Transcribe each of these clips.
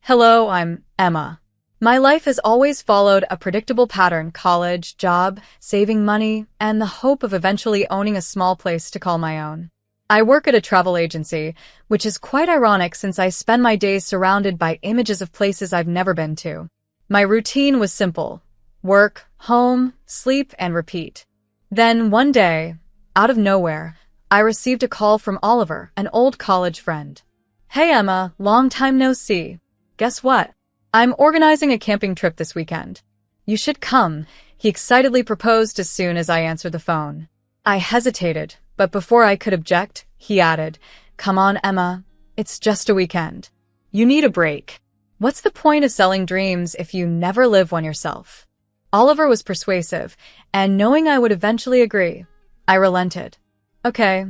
Hello, I'm Emma. My life has always followed a predictable pattern: college, job, saving money, and the hope of eventually owning a small place to call my own. I work at a travel agency, which is quite ironic since I spend my days surrounded by images of places I've never been to. My routine was simple: work, home, sleep, and repeat. Then, one day, out of nowhere, I received a call from Oliver, an old college friend. "Hey Emma, long time no see. Guess what? I'm organizing a camping trip this weekend. You should come," he excitedly proposed as soon as I answered the phone. I hesitated, but before I could object, he added, "Come on, Emma. It's just a weekend. You need a break. What's the point of selling dreams if you never live one yourself?" Oliver was persuasive, and knowing I would eventually agree, I relented. Okay,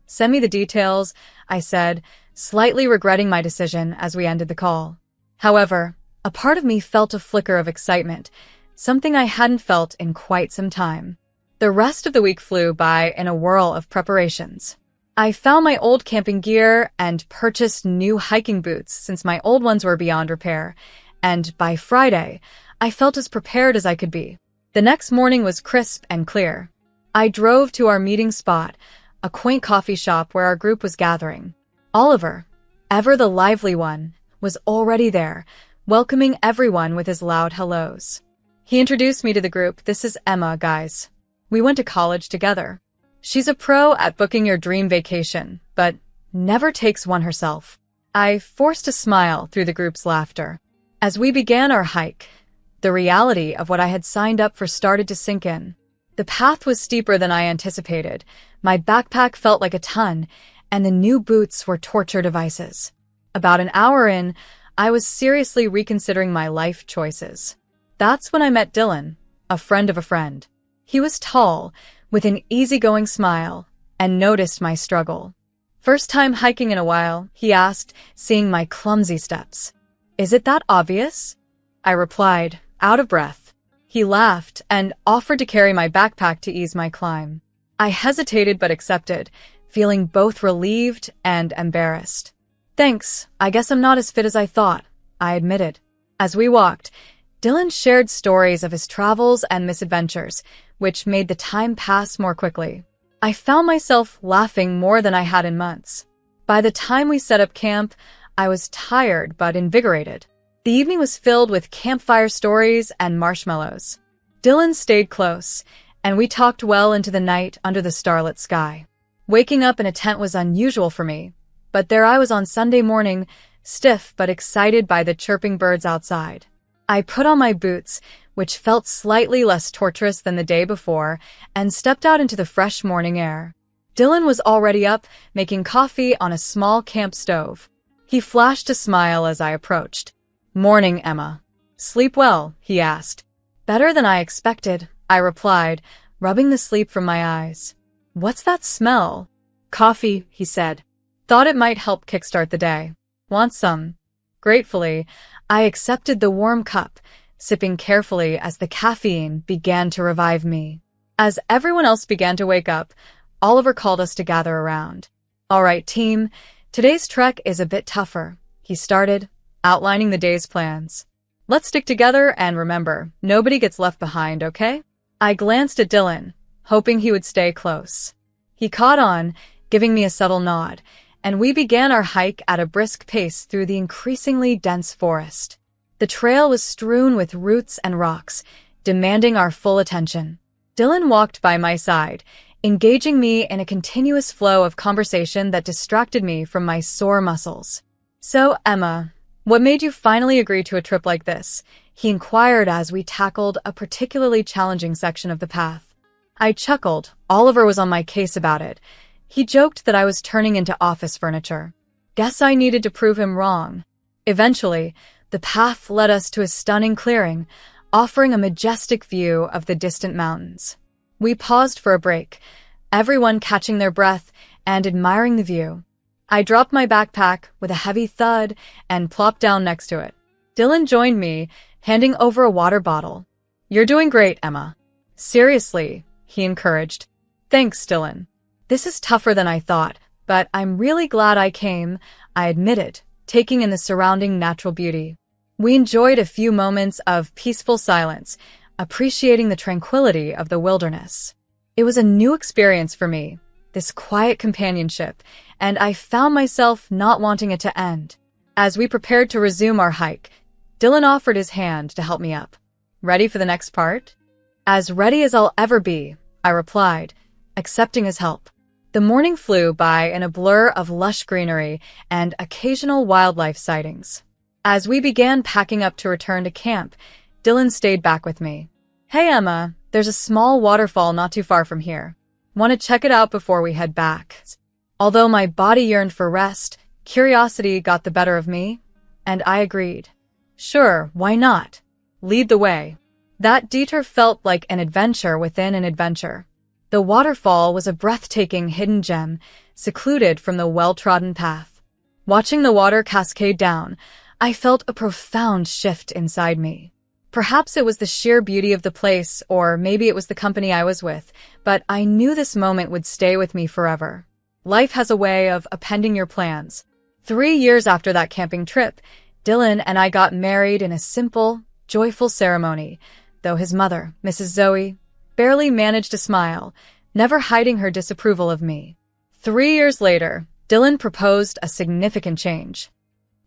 send me the details," I said, slightly regretting my decision as we ended the call. However, a part of me felt a flicker of excitement, something I hadn't felt in quite some time. The rest of the week flew by in a whirl of preparations. I found my old camping gear and purchased new hiking boots since my old ones were beyond repair, and by Friday, I felt as prepared as I could be. The next morning was crisp and clear. I drove to our meeting spot, a quaint coffee shop where our group was gathering. Oliver, ever the lively one, was already there, welcoming everyone with his loud hellos. He introduced me to the group. "This is Emma, guys. We went to college together. She's a pro at booking your dream vacation, but never takes one herself." I forced a smile through the group's laughter. As we began our hike, the reality of what I had signed up for started to sink in. The path was steeper than I anticipated. My backpack felt like a ton, and the new boots were torture devices. About an hour in, I was seriously reconsidering my life choices. That's when I met Dylan, a friend of a friend. He was tall, with an easygoing smile, and noticed my struggle. "First time hiking in a while?" he asked, seeing my clumsy steps. "Is it that obvious?" I replied, out of breath. He laughed and offered to carry my backpack to ease my climb. I hesitated but accepted, feeling both relieved and embarrassed. "Thanks, I guess I'm not as fit as I thought," I admitted. As we walked, Dylan shared stories of his travels and misadventures, which made the time pass more quickly. I found myself laughing more than I had in months. By the time we set up camp, I was tired but invigorated. The evening was filled with campfire stories and marshmallows. Dylan stayed close, and we talked well into the night under the starlit sky. Waking up in a tent was unusual for me, but there I was on Sunday morning, stiff but excited by the chirping birds outside. I put on my boots, which felt slightly less torturous than the day before, and stepped out into the fresh morning air. Dylan was already up, making coffee on a small camp stove. He flashed a smile as I approached. "Morning, Emma. Sleep well?" he asked. "Better than I expected," I replied, rubbing the sleep from my eyes. "What's that smell?" "Coffee," he said. "Thought it might help kickstart the day. Want some?" Gratefully, I accepted the warm cup, sipping carefully as the caffeine began to revive me. As everyone else began to wake up, Oliver called us to gather around. "All right, team, today's trek is a bit tougher," he started, outlining the day's plans. "Let's stick together and remember, nobody gets left behind, okay?" I glanced at Dylan, hoping he would stay close. He caught on, giving me a subtle nod, and we began our hike at a brisk pace through the increasingly dense forest. The trail was strewn with roots and rocks, demanding our full attention. Dylan walked by my side, engaging me in a continuous flow of conversation that distracted me from my sore muscles. "So, Emma, what made you finally agree to a trip like this?" he inquired as we tackled a particularly challenging section of the path. I chuckled. Oliver was on my case about it. He joked that I was turning into office furniture. Guess I needed to prove him wrong. Eventually, the path led us to a stunning clearing, offering a majestic view of the distant mountains. We paused for a break, everyone catching their breath and admiring the view. I dropped my backpack with a heavy thud and plopped down next to it. Dylan joined me, handing over a water bottle. "You're doing great, Emma. Seriously," he encouraged. "Thanks, Dylan. This is tougher than I thought, but I'm really glad I came," I admitted, taking in the surrounding natural beauty. We enjoyed a few moments of peaceful silence, appreciating the tranquility of the wilderness. It was a new experience for me, this quiet companionship, and I found myself not wanting it to end. As we prepared to resume our hike, Dylan offered his hand to help me up. Ready for the next part? As ready as I'll ever be, I replied, accepting his help. The morning flew by in a blur of lush greenery and occasional wildlife sightings. As we began packing up to return to camp, Dylan stayed back with me. Hey Emma, there's a small waterfall not too far from here. Want to check it out before we head back? Although my body yearned for rest, curiosity got the better of me, and I agreed. Sure, why not? Lead the way. That detour felt like an adventure within an adventure. The waterfall was a breathtaking hidden gem, secluded from the well-trodden path. Watching the water cascade down, I felt a profound shift inside me. Perhaps it was the sheer beauty of the place, or maybe it was the company I was with, but I knew this moment would stay with me forever. Life has a way of appending your plans. 3 years after that camping trip, Dylan and I got married in a simple, joyful ceremony, though his mother, Mrs. Zoe, barely managed to smile, never hiding her disapproval of me. 3 years later, Dylan proposed a significant change.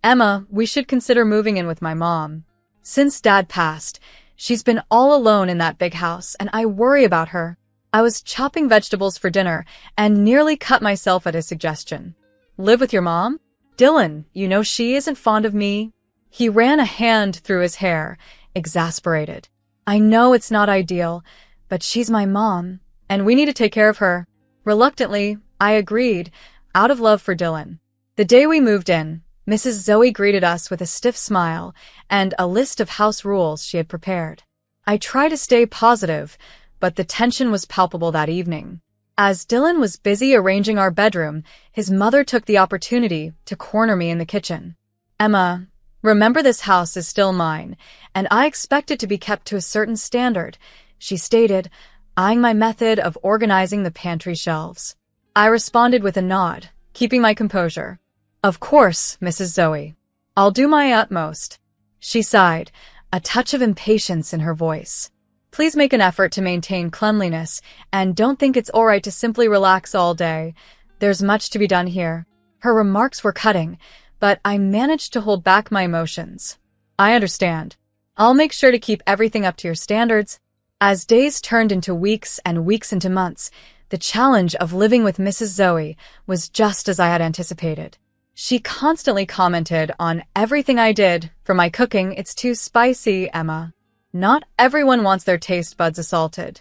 Emma, we should consider moving in with my mom. Since Dad passed, she's been all alone in that big house, and I worry about her. I was chopping vegetables for dinner and nearly cut myself at his suggestion. Live with your mom? Dylan, you know she isn't fond of me. He ran a hand through his hair, exasperated. I know it's not ideal, but she's my mom, and we need to take care of her. Reluctantly, I agreed, out of love for Dylan. The day we moved in, Mrs. Zoe greeted us with a stiff smile and a list of house rules she had prepared. I tried to stay positive, but the tension was palpable that evening. As Dylan was busy arranging our bedroom, his mother took the opportunity to corner me in the kitchen. Emma, remember this house is still mine, and I expect it to be kept to a certain standard, she stated, eyeing my method of organizing the pantry shelves. I responded with a nod, keeping my composure. Of course, Mrs. Zoe. I'll do my utmost. She sighed, a touch of impatience in her voice. Please make an effort to maintain cleanliness, and don't think it's all right to simply relax all day. There's much to be done here. Her remarks were cutting, but I managed to hold back my emotions. I understand. I'll make sure to keep everything up to your standards. As days turned into weeks and weeks into months, the challenge of living with Mrs. Zoe was just as I had anticipated. She constantly commented on everything I did. For my cooking, it's too spicy, Emma. Not everyone wants their taste buds assaulted.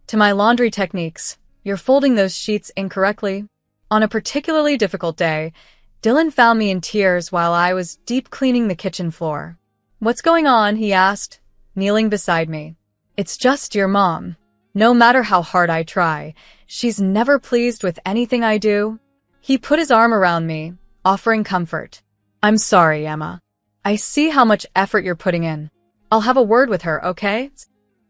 To my laundry techniques, you're folding those sheets incorrectly. On a particularly difficult day, Dylan found me in tears while I was deep cleaning the kitchen floor. What's going on? He asked, kneeling beside me. It's just your mom. No matter how hard I try, she's never pleased with anything I do. He put his arm around me, offering comfort. I'm sorry, Emma. I see how much effort you're putting in. I'll have a word with her, okay?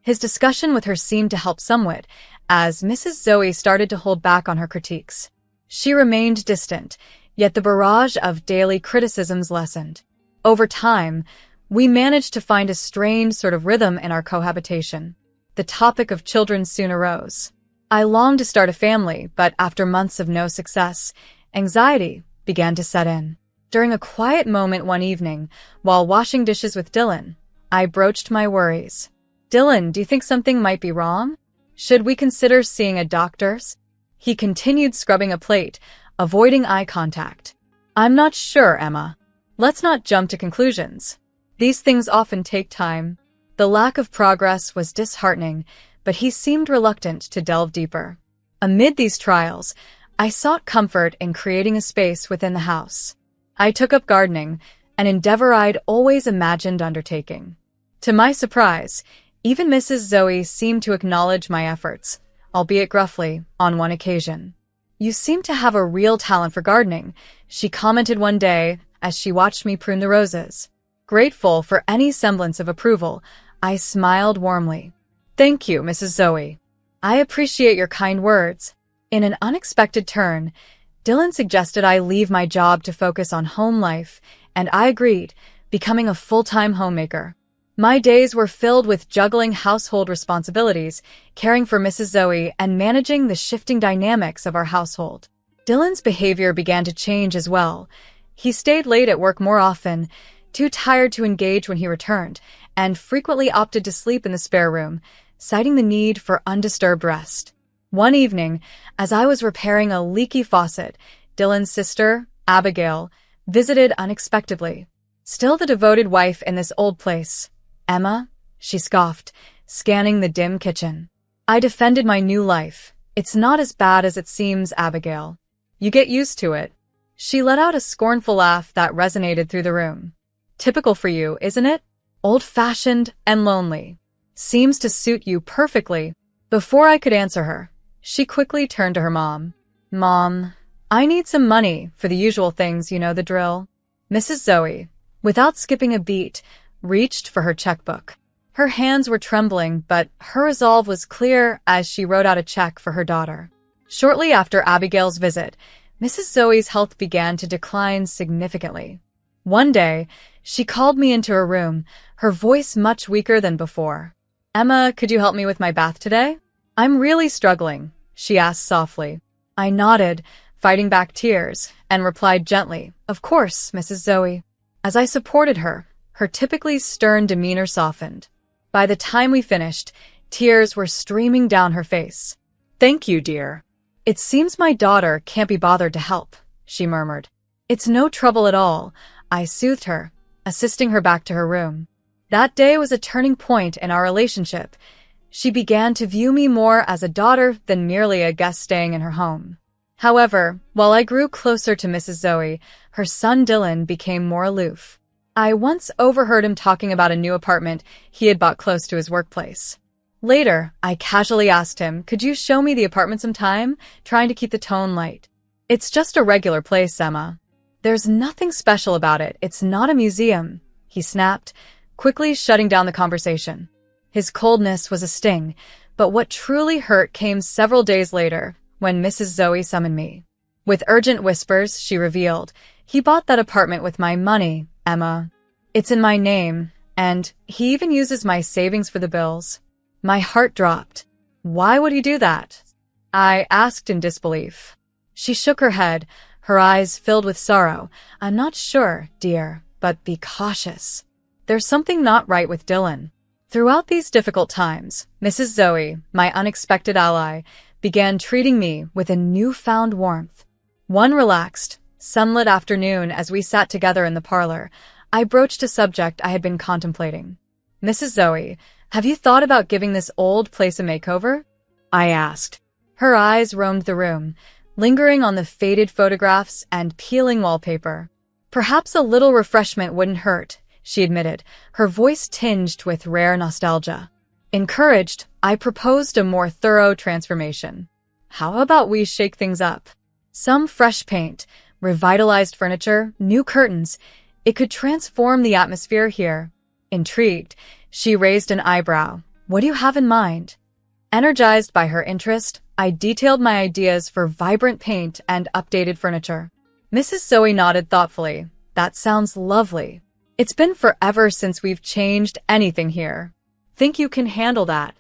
His discussion with her seemed to help somewhat, as Mrs. Zoe started to hold back on her critiques. She remained distant, yet the barrage of daily criticisms lessened. Over time, we managed to find a strained sort of rhythm in our cohabitation. The topic of children soon arose. I longed to start a family, but after months of no success, anxiety began to set in. During a quiet moment one evening, while washing dishes with Dylan, I broached my worries. Dylan, do you think something might be wrong? Should we consider seeing a doctor? He continued scrubbing a plate, avoiding eye contact. I'm not sure, Emma. Let's not jump to conclusions. These things often take time. The lack of progress was disheartening, but he seemed reluctant to delve deeper. Amid these trials, I sought comfort in creating a space within the house. I took up gardening, an endeavor I'd always imagined undertaking. To my surprise, even Mrs. Zoe seemed to acknowledge my efforts, albeit gruffly, on one occasion. You seem to have a real talent for gardening, she commented one day as she watched me prune the roses. Grateful for any semblance of approval, I smiled warmly. Thank you, Mrs. Zoe. I appreciate your kind words. In an unexpected turn, Dylan suggested I leave my job to focus on home life, and I agreed, becoming a full-time homemaker. My days were filled with juggling household responsibilities, caring for Mrs. Zoe, and managing the shifting dynamics of our household. Dylan's behavior began to change as well. He stayed late at work more often, too tired to engage when he returned, and frequently opted to sleep in the spare room, citing the need for undisturbed rest. One evening, as I was repairing a leaky faucet, Dylan's sister, Abigail, visited unexpectedly. Still the devoted wife in this old place. Emma, she scoffed, scanning the dim kitchen. I defended my new life. It's not as bad as it seems, Abigail. You get used to it. She let out a scornful laugh that resonated through the room. Typical for you, isn't it? Old-fashioned and lonely. Seems to suit you perfectly. Before I could answer her, she quickly turned to her mom. Mom, I need some money for the usual things, you know the drill. Mrs. Zoe, without skipping a beat, reached for her checkbook. Her hands were trembling, but her resolve was clear as she wrote out a check for her daughter. Shortly after Abigail's visit, Mrs. Zoe's health began to decline significantly. One day, she called me into her room, her voice much weaker than before. Emma, could you help me with my bath today? I'm really struggling, she asked softly. I nodded, fighting back tears, and replied gently, Of course, Mrs. Zoe. As I supported her, her typically stern demeanor softened. By the time we finished, tears were streaming down her face. Thank you, dear. It seems my daughter can't be bothered to help, she murmured. It's no trouble at all, I soothed her, assisting her back to her room. That day was a turning point in our relationship. She began to view me more as a daughter than merely a guest staying in her home. However, while I grew closer to Mrs. Zoe, her son Dylan became more aloof. I once overheard him talking about a new apartment he had bought close to his workplace. Later, I casually asked him, Could you show me the apartment sometime? Trying to keep the tone light. It's just a regular place, Emma. There's nothing special about it. It's not a museum, he snapped, quickly shutting down the conversation. His coldness was a sting, but what truly hurt came several days later, when Mrs. Zoe summoned me. With urgent whispers, she revealed, He bought that apartment with my money, Emma. It's in my name, and he even uses my savings for the bills. My heart dropped. Why would he do that? I asked in disbelief. She shook her head, her eyes filled with sorrow. I'm not sure, dear, but be cautious. There's something not right with Dylan. Throughout these difficult times, Mrs. Zoe, my unexpected ally, began treating me with a newfound warmth. One relaxed, sunlit afternoon as we sat together in the parlor, I broached a subject I had been contemplating. Mrs. Zoe, have you thought about giving this old place a makeover? I asked. Her eyes roamed the room, lingering on the faded photographs and peeling wallpaper. Perhaps a little refreshment wouldn't hurt, she admitted, her voice tinged with rare nostalgia. Encouraged, I proposed a more thorough transformation. How about we shake things up? Some fresh paint, revitalized furniture, new curtains. It could transform the atmosphere here. Intrigued, she raised an eyebrow. What do you have in mind? Energized by her interest, I detailed my ideas for vibrant paint and updated furniture. Mrs. Zoe nodded thoughtfully. That sounds lovely. It's been forever since we've changed anything here. Think you can handle that?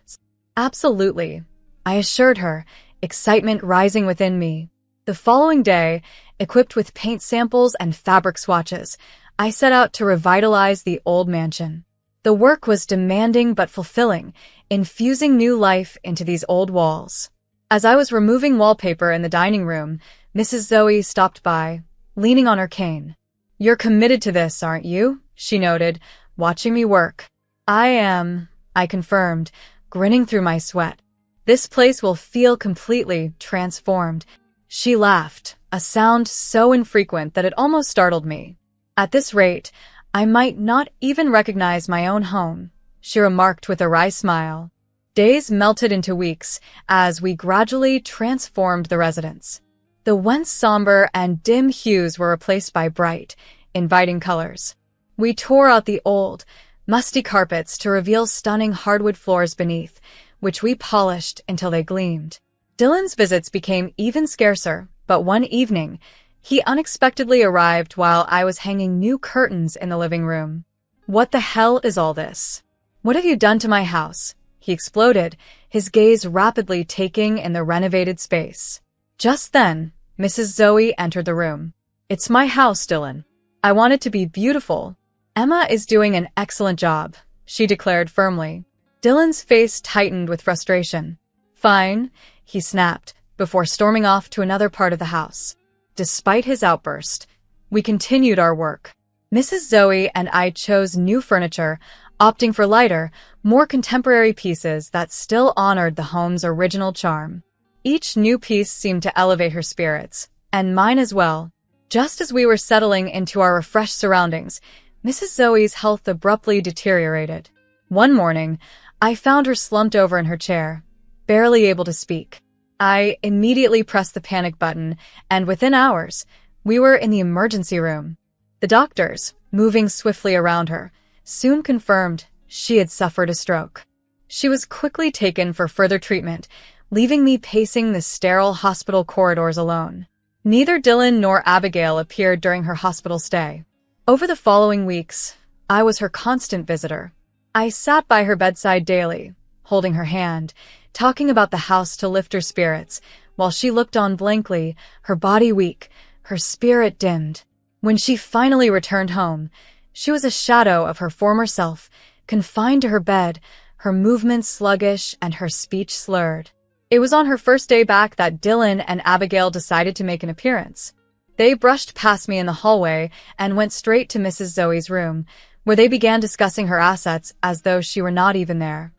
Absolutely, I assured her, excitement rising within me. The following day, equipped with paint samples and fabric swatches, I set out to revitalize the old mansion. The work was demanding but fulfilling, infusing new life into these old walls. As I was removing wallpaper in the dining room, Mrs. Zoe stopped by, leaning on her cane. You're committed to this, aren't you? She noted, watching me work. I am, I confirmed, grinning through my sweat. This place will feel completely transformed. She laughed, a sound so infrequent that it almost startled me. At this rate, I might not even recognize my own home, she remarked with a wry smile. Days melted into weeks as we gradually transformed the residence. The once somber and dim hues were replaced by bright, inviting colors. We tore out the old, musty carpets to reveal stunning hardwood floors beneath, which we polished until they gleamed. Dylan's visits became even scarcer, But one evening, he unexpectedly arrived while I was hanging new curtains in the living room. "What the hell is all this? What have you done to my house?" he exploded, his gaze rapidly taking in the renovated space. Just then, Mrs. Zoe entered the room. "It's my house, Dylan. I want it to be beautiful. Emma is doing an excellent job," she declared firmly. Dylan's face tightened with frustration. "Fine," he snapped, before storming off to another part of the house. Despite his outburst, we continued our work. Mrs. Zoe and I chose new furniture, opting for lighter, more contemporary pieces that still honored the home's original charm. Each new piece seemed to elevate her spirits, and mine as well. Just as we were settling into our refreshed surroundings, Mrs. Zoe's health abruptly deteriorated. One morning, I found her slumped over in her chair, barely able to speak. I immediately pressed the panic button, and within hours, we were in the emergency room. The doctors, moving swiftly around her, soon confirmed she had suffered a stroke. She was quickly taken for further treatment, leaving me pacing the sterile hospital corridors alone. Neither Dylan nor Abigail appeared during her hospital stay. Over the following weeks, I was her constant visitor. I sat by her bedside daily, holding her hand, talking about the house to lift her spirits, while she looked on blankly, her body weak, her spirit dimmed. When she finally returned home, she was a shadow of her former self, confined to her bed, her movements sluggish and her speech slurred. It was on her first day back that Dylan and Abigail decided to make an appearance. They brushed past me in the hallway and went straight to Mrs. Zoe's room, where they began discussing her assets as though she were not even there.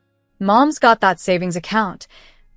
"Mom's got that savings account.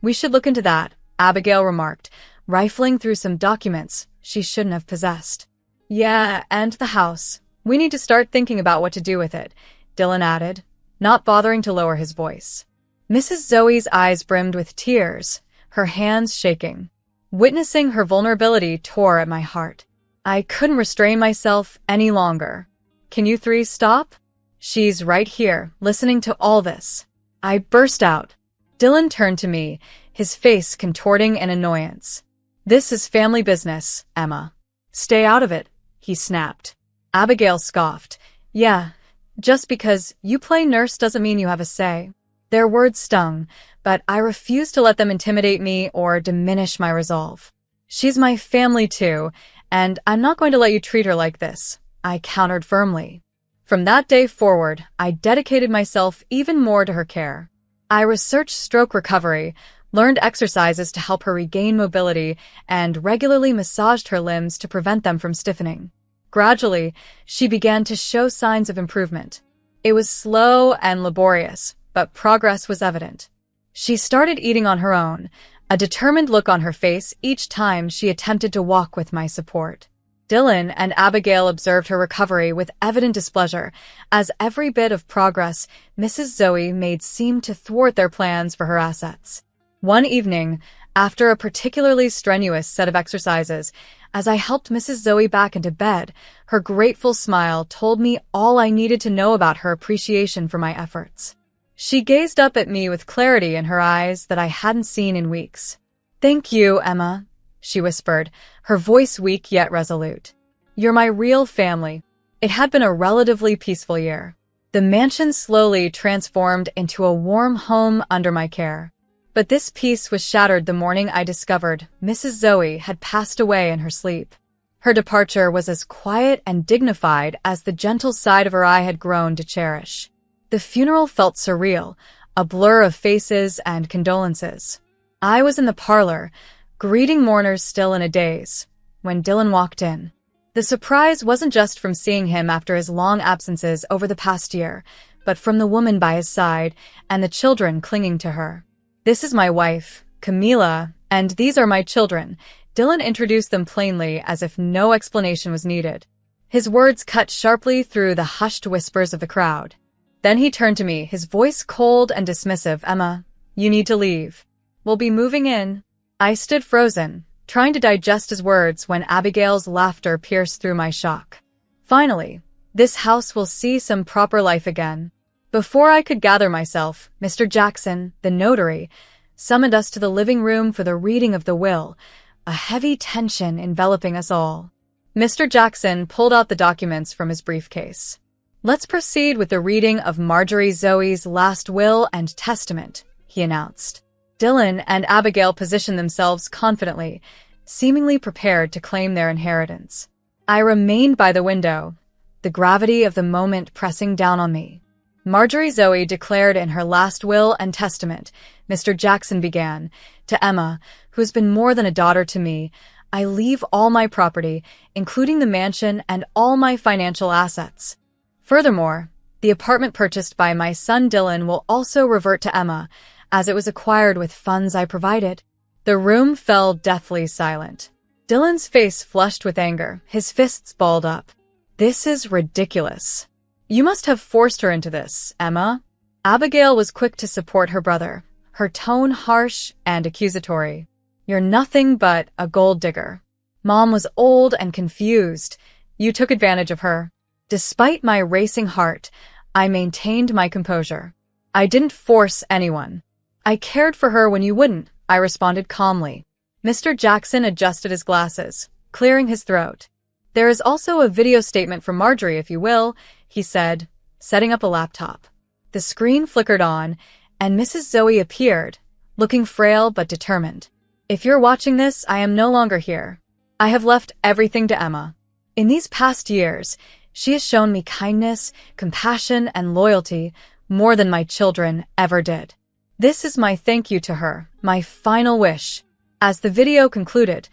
We should look into that," Abigail remarked, rifling through some documents she shouldn't have possessed. "Yeah, and the house. We need to start thinking about what to do with it," Dylan added, not bothering to lower his voice. Mrs. Zoe's eyes brimmed with tears, her hands shaking. Witnessing her vulnerability tore at my heart. I couldn't restrain myself any longer. "Can you three stop? She's right here, listening to all this," I burst out. Dylan turned to me, his face contorting in annoyance. "This is family business, Emma. Stay out of it," he snapped. Abigail scoffed. "Yeah, just because you play nurse doesn't mean you have a say." Their words stung, but I refused to let them intimidate me or diminish my resolve. "She's my family too, and I'm not going to let you treat her like this," I countered firmly. From that day forward, I dedicated myself even more to her care. I researched stroke recovery, learned exercises to help her regain mobility, and regularly massaged her limbs to prevent them from stiffening. Gradually, she began to show signs of improvement. It was slow and laborious, but progress was evident. She started eating on her own, a determined look on her face each time she attempted to walk with my support. Dylan and Abigail observed her recovery with evident displeasure, as every bit of progress Mrs. Zoe made seemed to thwart their plans for her assets. One evening, after a particularly strenuous set of exercises, as I helped Mrs. Zoe back into bed, her grateful smile told me all I needed to know about her appreciation for my efforts. She gazed up at me with clarity in her eyes that I hadn't seen in weeks. "Thank you, Emma," she whispered, her voice weak yet resolute. "You're my real family." It had been a relatively peaceful year. The mansion slowly transformed into a warm home under my care. But this peace was shattered the morning I discovered Mrs. Zoe had passed away in her sleep. Her departure was as quiet and dignified as the gentle side of her I had grown to cherish. The funeral felt surreal, a blur of faces and condolences. I was in the parlor, greeting mourners still in a daze, when Dylan walked in. The surprise wasn't just from seeing him after his long absences over the past year, but from the woman by his side and the children clinging to her. "This is my wife, Camila, and these are my children." Dylan introduced them plainly as if no explanation was needed. His words cut sharply through the hushed whispers of the crowd. Then he turned to me, his voice cold and dismissive. "Emma, you need to leave. We'll be moving in." I stood frozen, trying to digest his words when Abigail's laughter pierced through my shock. "Finally, this house will see some proper life again." Before I could gather myself, Mr. Jackson, the notary, summoned us to the living room for the reading of the will, a heavy tension enveloping us all. Mr. Jackson pulled out the documents from his briefcase. "Let's proceed with the reading of Marjorie Zoe's last will and testament," he announced. Dylan and Abigail positioned themselves confidently, seemingly prepared to claim their inheritance. I remained by the window, the gravity of the moment pressing down on me. Marjorie Zoe declared in her last will and testament, Mr. Jackson began, "To Emma, who has been more than a daughter to me, I leave all my property, including the mansion and all my financial assets. Furthermore, the apartment purchased by my son Dylan will also revert to Emma, as it was acquired with funds I provided." The room fell deathly silent. Dylan's face flushed with anger, his fists balled up. "This is ridiculous. You must have forced her into this, Emma." Abigail was quick to support her brother, her tone harsh and accusatory. "You're nothing but a gold digger. Mom was old and confused. You took advantage of her." Despite my racing heart, I maintained my composure. "I didn't force anyone. I cared for her when you wouldn't," I responded calmly. Mr. Jackson adjusted his glasses, clearing his throat. "There is also a video statement from Marjorie, if you will," he said, setting up a laptop. The screen flickered on, and Mrs. Zoe appeared, looking frail but determined. "If you're watching this, I am no longer here. I have left everything to Emma. In these past years, she has shown me kindness, compassion, and loyalty more than my children ever did. This is my thank you to her, my final wish." As the video concluded,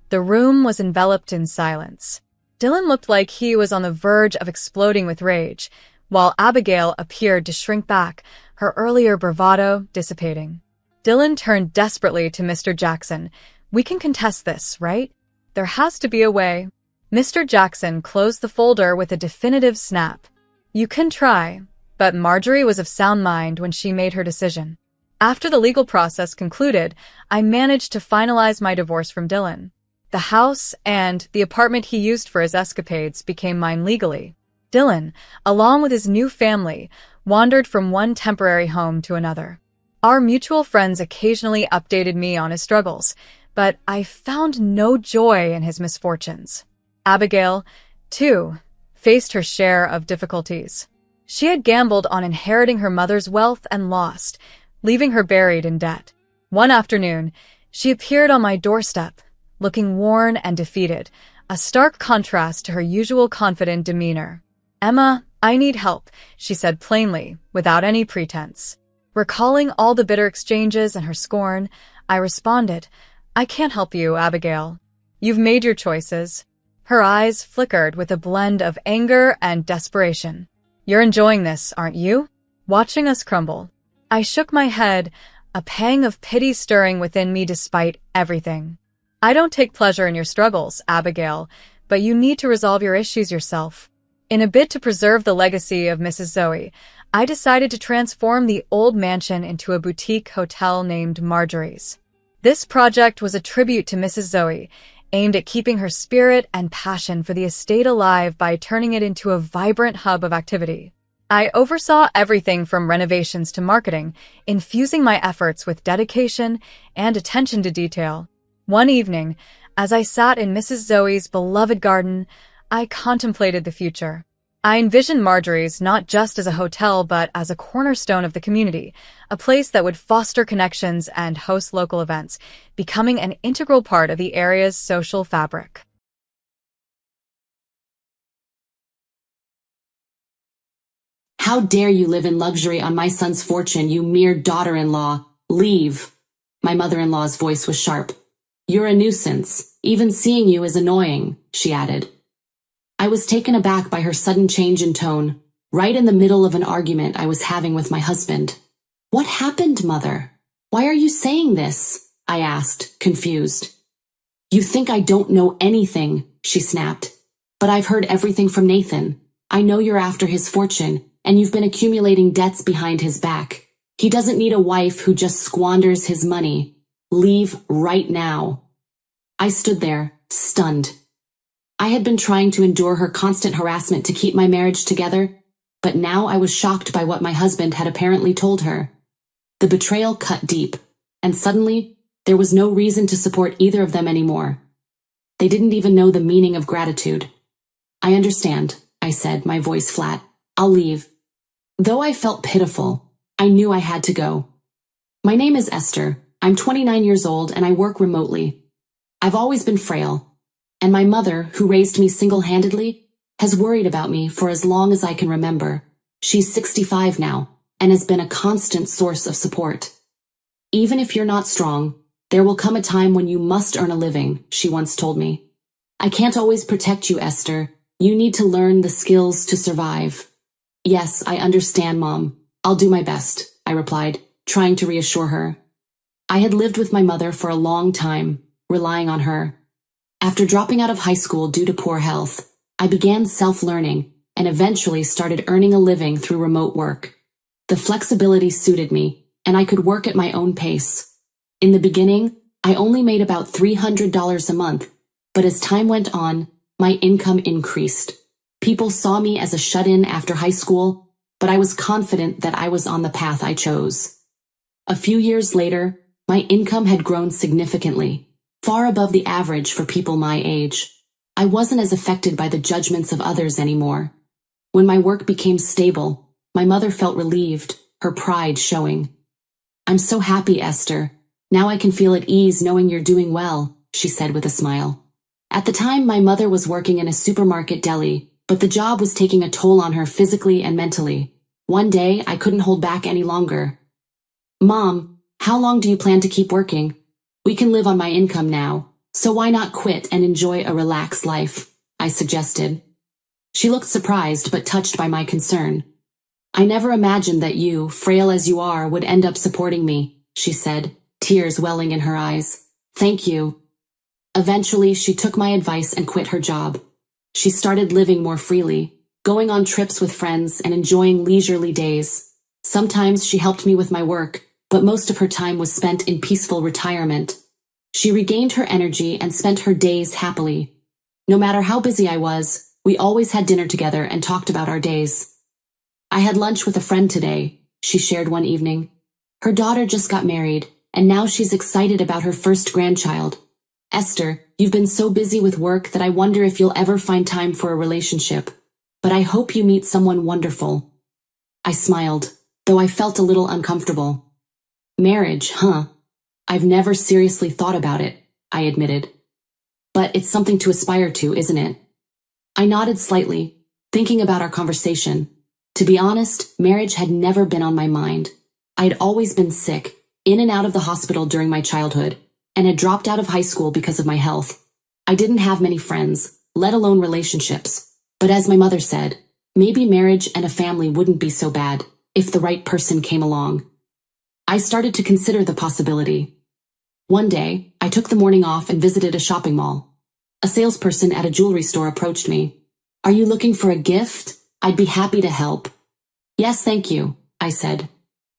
the room was enveloped in silence. Dylan looked like he was on the verge of exploding with rage, while Abigail appeared to shrink back, her earlier bravado dissipating. Dylan turned desperately to Mr. Jackson. "We can contest this, right? There has to be a way." Mr. Jackson closed the folder with a definitive snap. "You can try," but Marjorie was of sound mind when she made her decision. After the legal process concluded, I managed to finalize my divorce from Dylan. The house and the apartment he used for his escapades became mine legally. Dylan, along with his new family, wandered from one temporary home to another. Our mutual friends occasionally updated me on his struggles, but I found no joy in his misfortunes. Abigail, too, faced her share of difficulties. She had gambled on inheriting her mother's wealth and lost, leaving her buried in debt. One afternoon, she appeared on my doorstep, looking worn and defeated, a stark contrast to her usual confident demeanor. "Emma, I need help," she said plainly, without any pretense. Recalling all the bitter exchanges and her scorn, I responded, "I can't help you, Abigail. You've made your choices." Her eyes flickered with a blend of anger and desperation. "You're enjoying this, aren't you? Watching us crumble." I shook my head, a pang of pity stirring within me despite everything. "I don't take pleasure in your struggles, Abigail, but you need to resolve your issues yourself." In a bid to preserve the legacy of Mrs. Zoe, I decided to transform the old mansion into a boutique hotel named Marjorie's. This project was a tribute to Mrs. Zoe, aimed at keeping her spirit and passion for the estate alive by turning it into a vibrant hub of activity. I oversaw everything from renovations to marketing, infusing my efforts with dedication and attention to detail. One evening, as I sat in Mrs. Zoe's beloved garden, I contemplated the future. I envisioned Marjorie's not just as a hotel but as a cornerstone of the community, a place that would foster connections and host local events, becoming an integral part of the area's social fabric. "How dare you live in luxury on my son's fortune, you mere daughter-in-law! Leave!" My mother-in-law's voice was sharp. "You're a nuisance. Even seeing you is annoying," she added. I was taken aback by her sudden change in tone, right in the middle of an argument I was having with my husband. "What happened, Mother? Why are you saying this?" I asked, confused. "You think I don't know anything," she snapped. "But I've heard everything from Nathan. I know you're after his fortune, and you've been accumulating debts behind his back. He doesn't need a wife who just squanders his money. Leave right now." I stood there, stunned. I had been trying to endure her constant harassment to keep my marriage together, but now I was shocked by what my husband had apparently told her. The betrayal cut deep, and suddenly, There was no reason to support either of them anymore. They didn't even know the meaning of gratitude. I understand, I said, my voice flat. I'll leave. Though I felt pitiful, I knew I had to go. My name is Esther. I'm 29 years old and I work remotely. I've always been frail, and my mother, who raised me single-handedly, has worried about me for as long as I can remember. She's 65 now and has been a constant source of support. Even if you're not strong, there will come a time when you must earn a living, she once told me. I can't always protect you, Esther. You need to learn the skills to survive. Yes, I understand, Mom. I'll do my best, I replied, trying to reassure her. I had lived with my mother for a long time, relying on her. After dropping out of high school due to poor health, I began self-learning and eventually started earning a living through remote work. The flexibility suited me, and I could work at my own pace. In the beginning, I only made about $300 a month, but as time went on, my income increased. People saw me as a shut-in after high school, but I was confident that I was on the path I chose. A few years later, my income had grown significantly, far above the average for people my age. I wasn't as affected by the judgments of others anymore. When my work became stable, my mother felt relieved, her pride showing. I'm so happy, Esther. Now I can feel at ease knowing you're doing well, she said with a smile. At the time, my mother was working in a supermarket deli, but the job was taking a toll on her physically and mentally. One day, I couldn't hold back any longer. Mom, how long do you plan to keep working? We can live on my income now, so why not quit and enjoy a relaxed life? I suggested. She looked surprised but touched by my concern. I never imagined that you, frail as you are, would end up supporting me, she said, tears welling in her eyes. Thank you. Eventually, she took my advice and quit her job. She started living more freely, going on trips with friends and enjoying leisurely days. Sometimes she helped me with my work, but most of her time was spent in peaceful retirement. She regained her energy and spent her days happily. No matter how busy I was, we always had dinner together and talked about our days. I had lunch with a friend today, she shared one evening. Her daughter just got married, and now she's excited about her first grandchild. Esther, you've been so busy with work that I wonder if you'll ever find time for a relationship. But I hope you meet someone wonderful. I smiled, though I felt a little uncomfortable. Marriage, huh? I've never seriously thought about it, I admitted. But it's something to aspire to, isn't it? I nodded slightly, thinking about our conversation. To be honest, marriage had never been on my mind. I had always been sick, in and out of the hospital during my childhood, and had dropped out of high school because of my health. I didn't have many friends, let alone relationships. But as my mother said, maybe marriage and a family wouldn't be so bad if the right person came along. I started to consider the possibility. One day, I took the morning off and visited a shopping mall. A salesperson at a jewelry store approached me. Are you looking for a gift? I'd be happy to help. Yes, thank you, I said.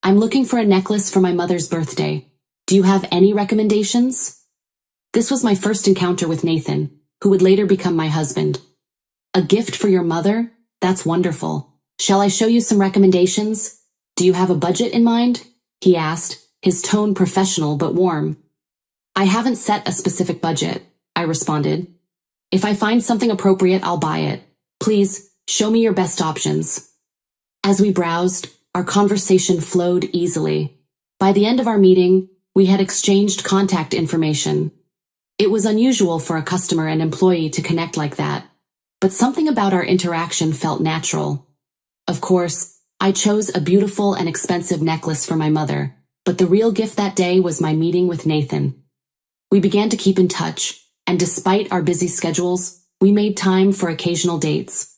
I'm looking for a necklace for my mother's birthday. Do you have any recommendations? This was my first encounter with Nathan, who would later become my husband. A gift for your mother? That's wonderful. Shall I show you some recommendations? Do you have a budget in mind? He asked, his tone professional but warm. I haven't set a specific budget, I responded. If I find something appropriate, I'll buy it. Please, show me your best options. As we browsed, our conversation flowed easily. By the end of our meeting, we had exchanged contact information. It was unusual for a customer and employee to connect like that, but something about our interaction felt natural. Of course, I chose a beautiful and expensive necklace for my mother, but the real gift that day was my meeting with Nathan. We began to keep in touch, and despite our busy schedules, we made time for occasional dates.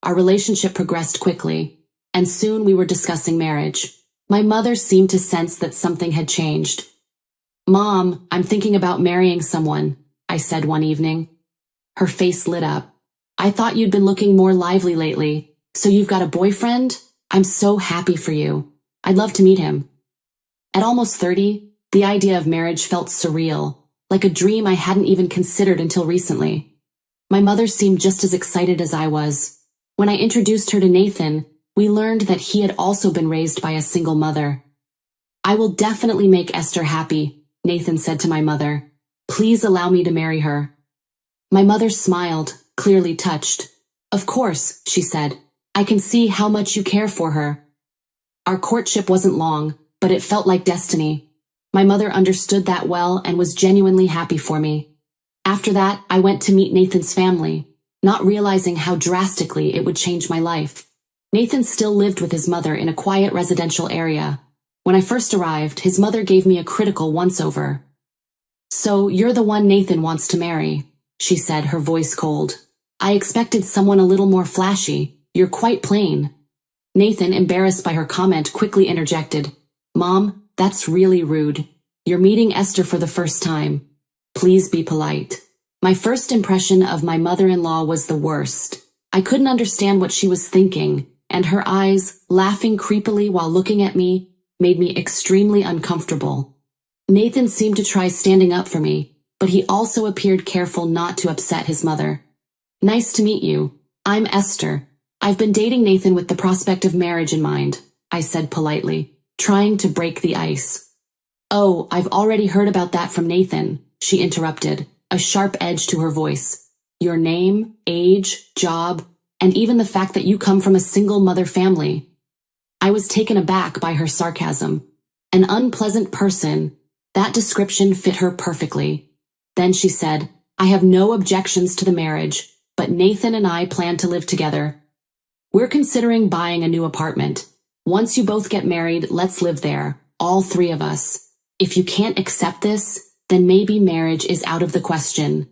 Our relationship progressed quickly, and soon we were discussing marriage. My mother seemed to sense that something had changed. Mom, I'm thinking about marrying someone, I said one evening. Her face lit up. I thought you'd been looking more lively lately. So you've got a boyfriend? I'm so happy for you. I'd love to meet him. At almost 30, the idea of marriage felt surreal, like a dream I hadn't even considered until recently. My mother seemed just as excited as I was. When I introduced her to Nathan, we learned that he had also been raised by a single mother. I will definitely make Esther happy, Nathan said to my mother. Please allow me to marry her. My mother smiled, clearly touched. Of course, she said. I can see how much you care for her. Our courtship wasn't long, but it felt like destiny. My mother understood that well and was genuinely happy for me. After that, I went to meet Nathan's family, not realizing how drastically it would change my life. Nathan still lived with his mother in a quiet residential area. When I first arrived, his mother gave me a critical once-over. So, you're the one Nathan wants to marry, she said, her voice cold. I expected someone a little more flashy. You're quite plain. Nathan, embarrassed by her comment, quickly interjected. Mom, that's really rude. You're meeting Esther for the first time. Please be polite. My first impression of my mother-in-law was the worst. I couldn't understand what she was thinking, and her eyes, laughing creepily while looking at me, made me extremely uncomfortable. Nathan seemed to try standing up for me, but he also appeared careful not to upset his mother. Nice to meet you. I'm Esther. I've been dating Nathan with the prospect of marriage in mind, I said politely, trying to break the ice. Oh, I've already heard about that from Nathan, she interrupted, a sharp edge to her voice. Your name, age, job, and even the fact that you come from a single mother family. I was taken aback by her sarcasm. An unpleasant person. That description fit her perfectly. Then she said, I have no objections to the marriage, but Nathan and I plan to live together. We're considering buying a new apartment. Once you both get married, let's live there, all three of us. If you can't accept this, then maybe marriage is out of the question.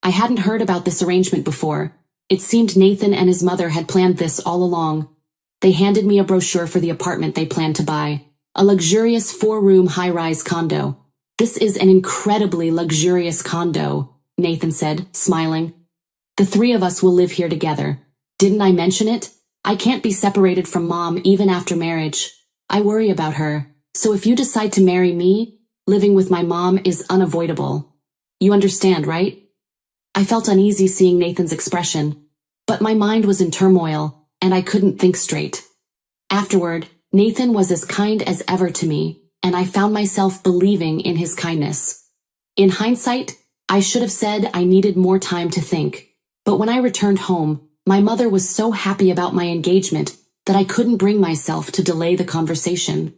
I hadn't heard about this arrangement before. It seemed Nathan and his mother had planned this all along. They handed me a brochure for the apartment they planned to buy, a luxurious 4-room high-rise condo. This is an incredibly luxurious condo, Nathan said, smiling. The three of us will live here together. Didn't I mention it? I can't be separated from Mom even after marriage. I worry about her, so if you decide to marry me, living with my mom is unavoidable. You understand, right? I felt uneasy seeing Nathan's expression, but my mind was in turmoil, and I couldn't think straight. Afterward, Nathan was as kind as ever to me, and I found myself believing in his kindness. In hindsight, I should have said I needed more time to think, but when I returned home, my mother was so happy about my engagement that I couldn't bring myself to delay the conversation.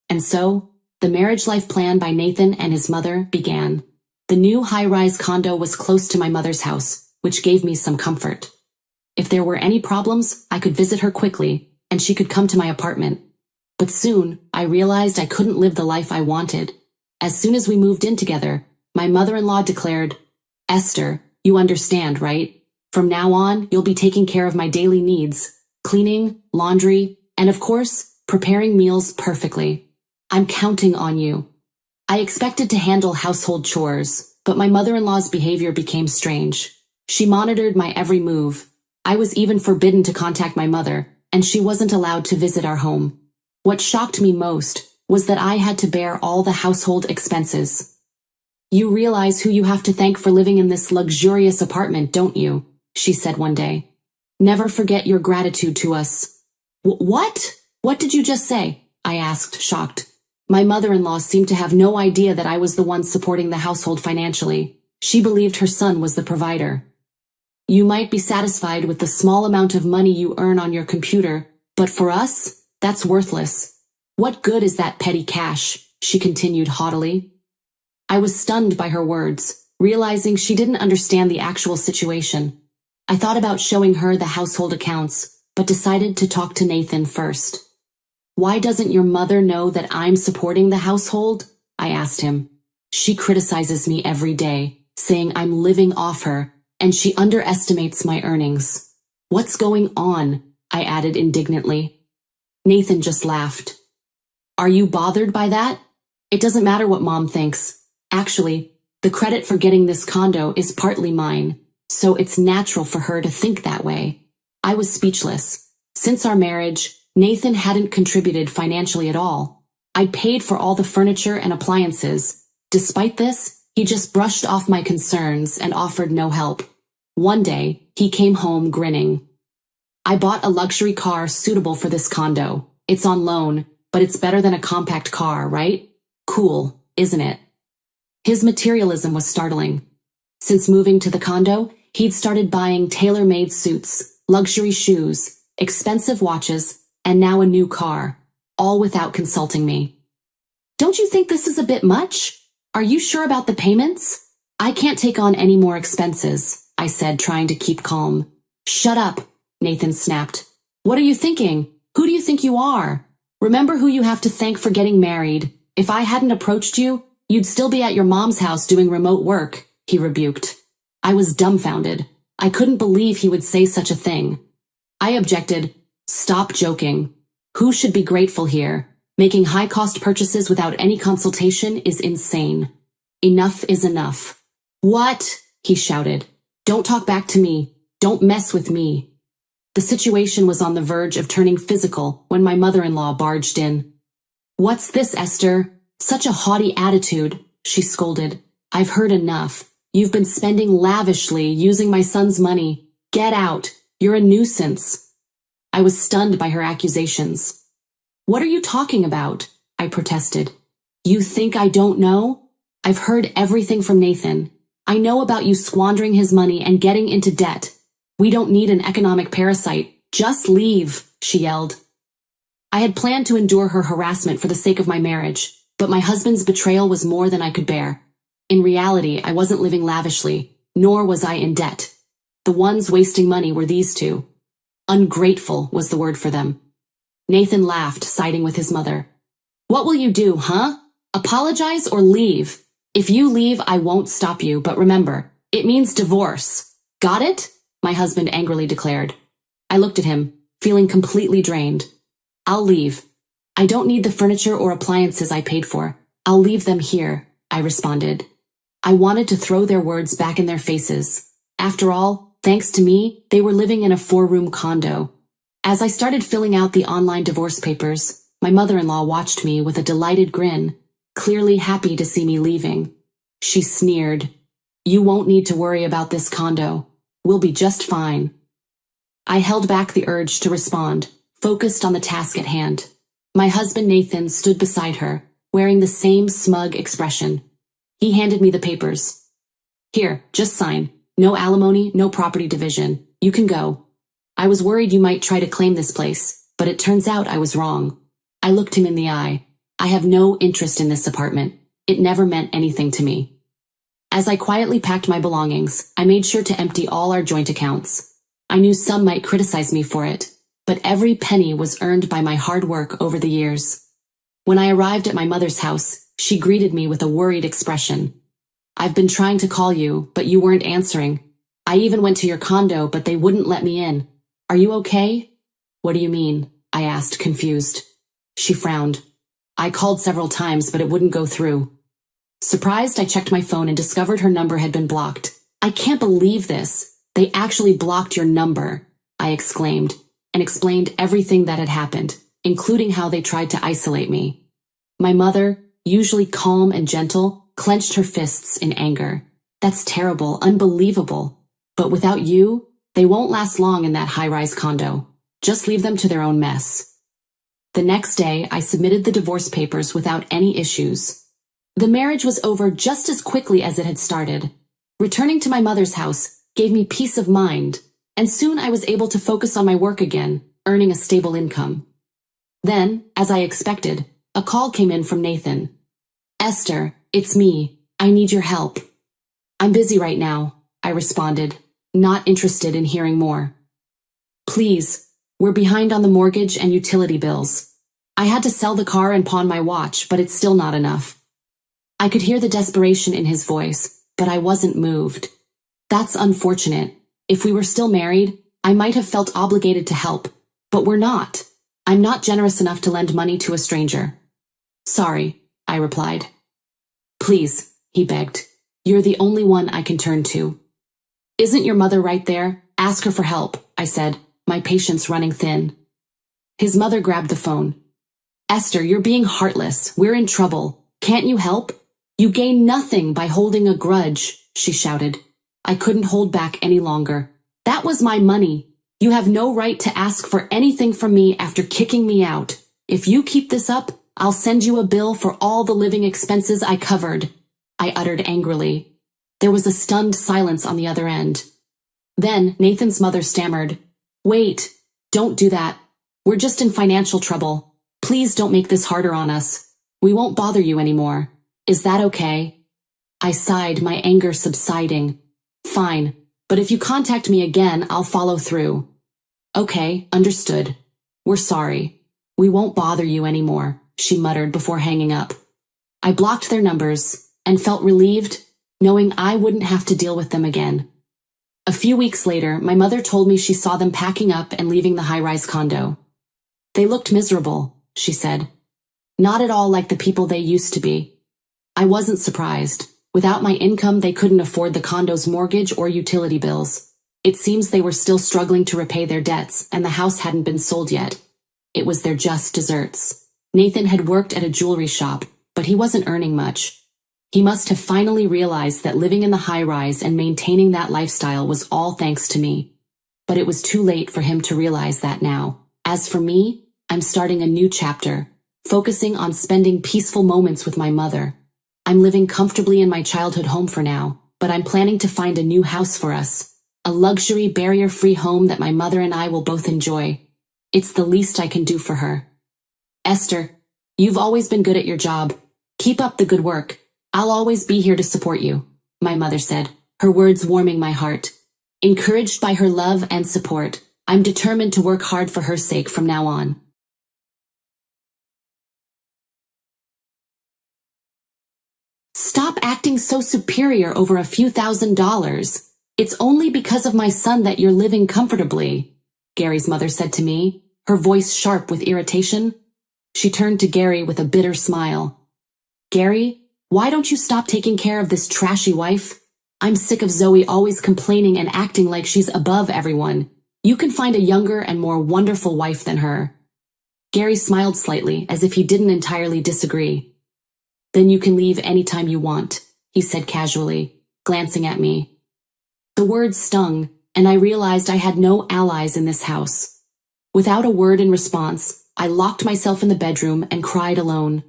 And so, the marriage life plan by Nathan and his mother began. The new high-rise condo was close to my mother's house, which gave me some comfort. If there were any problems, I could visit her quickly, and she could come to my apartment. But soon, I realized I couldn't live the life I wanted. As soon as we moved in together, my mother-in-law declared, Esther, you understand, right? From now on, you'll be taking care of my daily needs, cleaning, laundry, and of course, preparing meals perfectly. I'm counting on you. I expected to handle household chores, but my mother-in-law's behavior became strange. She monitored my every move. I was even forbidden to contact my mother, and she wasn't allowed to visit our home. What shocked me most was that I had to bear all the household expenses. You realize who you have to thank for living in this luxurious apartment, don't you? She said one day. Never forget your gratitude to us. What? What did you just say? I asked, shocked. My mother-in-law seemed to have no idea that I was the one supporting the household financially. She believed her son was the provider. You might be satisfied with the small amount of money you earn on your computer, but for us, that's worthless. What good is that petty cash? She continued haughtily. I was stunned by her words, realizing she didn't understand the actual situation. I thought about showing her the household accounts, but decided to talk to Nathan first. Why doesn't your mother know that I'm supporting the household? I asked him. She criticizes me every day, saying I'm living off her, and she underestimates my earnings. What's going on? I added indignantly. Nathan just laughed. Are you bothered by that? It doesn't matter what Mom thinks. Actually, the credit for getting this condo is partly mine, so it's natural for her to think that way. I was speechless. Since our marriage, Nathan hadn't contributed financially at all. I'd paid for all the furniture and appliances. Despite this, he just brushed off my concerns and offered no help. One day, he came home grinning. I bought a luxury car suitable for this condo. It's on loan, but it's better than a compact car, right? Cool, isn't it? His materialism was startling. Since moving to the condo, he'd started buying tailor-made suits, luxury shoes, expensive watches, and now a new car, all without consulting me. "Don't you think this is a bit much? Are you sure about the payments?" "I can't take on any more expenses," I said, trying to keep calm. "Shut up," Nathan snapped. "What are you thinking? Who do you think you are? Remember who you have to thank for getting married. If I hadn't approached you, you'd still be at your mom's house doing remote work," he rebuked. I was dumbfounded. I couldn't believe he would say such a thing. I objected. "Stop joking. Who should be grateful here? Making high-cost purchases without any consultation is insane. Enough is enough." "What?" he shouted. "Don't talk back to me. Don't mess with me." The situation was on the verge of turning physical when my mother-in-law barged in. "What's this, Esther? Such a haughty attitude," she scolded. "I've heard enough. You've been spending lavishly, using my son's money. Get out. You're a nuisance." I was stunned by her accusations. "What are you talking about?" I protested. "You think I don't know? I've heard everything from Nathan. I know about you squandering his money and getting into debt. We don't need an economic parasite. Just leave," she yelled. I had planned to endure her harassment for the sake of my marriage, but my husband's betrayal was more than I could bear. In reality, I wasn't living lavishly, nor was I in debt. The ones wasting money were these two. Ungrateful was the word for them. Nathan laughed, siding with his mother. "What will you do, huh? Apologize or leave? If you leave, I won't stop you, but remember, it means divorce. Got it?" my husband angrily declared. I looked at him, feeling completely drained. "I'll leave. I don't need the furniture or appliances I paid for. I'll leave them here," I responded. I wanted to throw their words back in their faces. After all, thanks to me, they were living in a 4-room condo. As I started filling out the online divorce papers, my mother-in-law watched me with a delighted grin, clearly happy to see me leaving. She sneered, "You won't need to worry about this condo. We'll be just fine." I held back the urge to respond, focused on the task at hand. My husband Nathan stood beside her, wearing the same smug expression. He handed me the papers. "Here, just sign. No alimony, no property division. You can go. I was worried you might try to claim this place, but it turns out I was wrong." I looked him in the eye. "I have no interest in this apartment. It never meant anything to me." As I quietly packed my belongings, I made sure to empty all our joint accounts. I knew some might criticize me for it, but every penny was earned by my hard work over the years. When I arrived at my mother's house, she greeted me with a worried expression. "I've been trying to call you, but you weren't answering. I even went to your condo, but they wouldn't let me in. Are you okay?" "What do you mean?" I asked, confused. She frowned. "I called several times, but it wouldn't go through." Surprised, I checked my phone and discovered her number had been blocked. "I can't believe this. They actually blocked your number," I exclaimed, and explained everything that had happened, including how they tried to isolate me. My mother, usually calm and gentle, clenched her fists in anger. "That's terrible, unbelievable. But without you, they won't last long in that high-rise condo. Just leave them to their own mess." The next day, I submitted the divorce papers without any issues. The marriage was over just as quickly as it had started. Returning to my mother's house gave me peace of mind, and soon I was able to focus on my work again, earning a stable income. Then, as I expected, a call came in from Nathan. "Esther, it's me. I need your help." "I'm busy right now," I responded, not interested in hearing more. "Please, we're behind on the mortgage and utility bills. I had to sell the car and pawn my watch, but it's still not enough." I could hear the desperation in his voice, but I wasn't moved. "That's unfortunate. If we were still married, I might have felt obligated to help, but we're not. I'm not generous enough to lend money to a stranger." "Sorry," I replied. "Please," he begged. "You're the only one I can turn to." "Isn't your mother right there? Ask her for help," I said, my patience running thin. His mother grabbed the phone. "Esther, you're being heartless. We're in trouble. Can't you help? You gain nothing by holding a grudge," she shouted. I couldn't hold back any longer. "That was my money. You have no right to ask for anything from me after kicking me out. If you keep this up, I'll send you a bill for all the living expenses I covered." I uttered angrily. There was a stunned silence on the other end. Then Nathan's mother stammered, "Wait, don't do that. We're just in financial trouble. Please don't make this harder on us. We won't bother you anymore. Is that okay?" I sighed, my anger subsiding. "Fine, but if you contact me again, I'll follow through." "Okay, understood. We're sorry. We won't bother you anymore," she muttered before hanging up. I blocked their numbers and felt relieved, knowing I wouldn't have to deal with them again. A few weeks later, my mother told me she saw them packing up and leaving the high-rise condo. "They looked miserable," she said. "Not at all like the people they used to be." I wasn't surprised. Without my income, they couldn't afford the condo's mortgage or utility bills. It seems they were still struggling to repay their debts, and the house hadn't been sold yet. It was their just desserts. Nathan had worked at a jewelry shop, but he wasn't earning much. He must have finally realized that living in the high-rise and maintaining that lifestyle was all thanks to me. But it was too late for him to realize that now. As for me, I'm starting a new chapter, focusing on spending peaceful moments with my mother. I'm living comfortably in my childhood home for now, but I'm planning to find a new house for us, a luxury, barrier-free home that my mother and I will both enjoy. It's the least I can do for her. "Esther, you've always been good at your job. Keep up the good work. I'll always be here to support you," my mother said, her words warming my heart. Encouraged by her love and support, I'm determined to work hard for her sake from now on. "Stop acting so superior over a few $1,000s. It's only because of my son that you're living comfortably," Gary's mother said to me, her voice sharp with irritation. She turned to Gary with a bitter smile. "Gary, why don't you stop taking care of this trashy wife? I'm sick of Zoe always complaining and acting like she's above everyone. You can find a younger and more wonderful wife than her." Gary smiled slightly, as if he didn't entirely disagree. "Then you can leave anytime you want," he said casually, glancing at me. The words stung, and I realized I had no allies in this house. Without a word in response, I locked myself in the bedroom and cried alone.